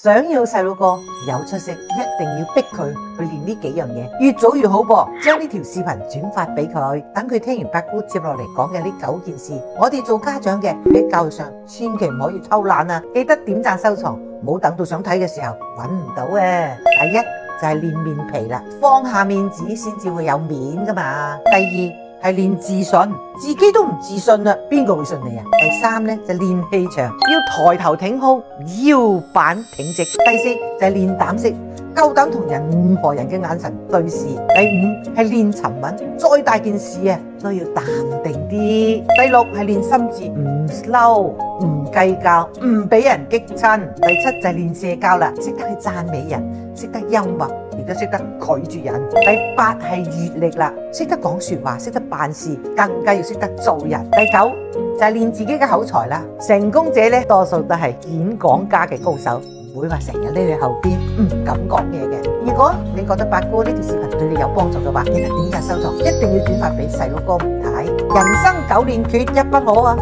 想要細路哥有出息，一定要逼佢去練呢幾樣嘢，越早越好噃。將呢條視頻轉發俾佢，等佢聽完八姑接落嚟講嘅呢9件事。我哋做家長嘅喺教育上千祈唔可以偷懶啊！記得點讚收藏，唔好等到想睇嘅時候搵唔到啊！第一就係練面皮啦，放下面子先至會有面噶嘛。第二係練自信，自己都唔自信啦，邊個會信你啊？第三呢，就練氣場，要抬頭挺胸，腰板挺直。第四就係練膽識，夠膽同任何人嘅眼神對視。第五係練沉穩，再大件事啊都要淡定啲。第六係練心智，唔嬲，唔計較，唔俾人激親。第七就係練社交啦，識得去讚美人，識得幽默，亦都識得拒絕人。第八係閱歷啦，識得講說話，識得辦事，更加要識得做人。第九就係練自己嘅口才啦，成功者呢，多數都係演講家嘅高手，唔會話成日匿喺後邊唔敢講嘢嘅。如果你覺得八姑呢條視頻對你有幫助嘅話，記得點讚收藏，一定要轉發俾細佬哥唔睇。人生9年缺一不可啊！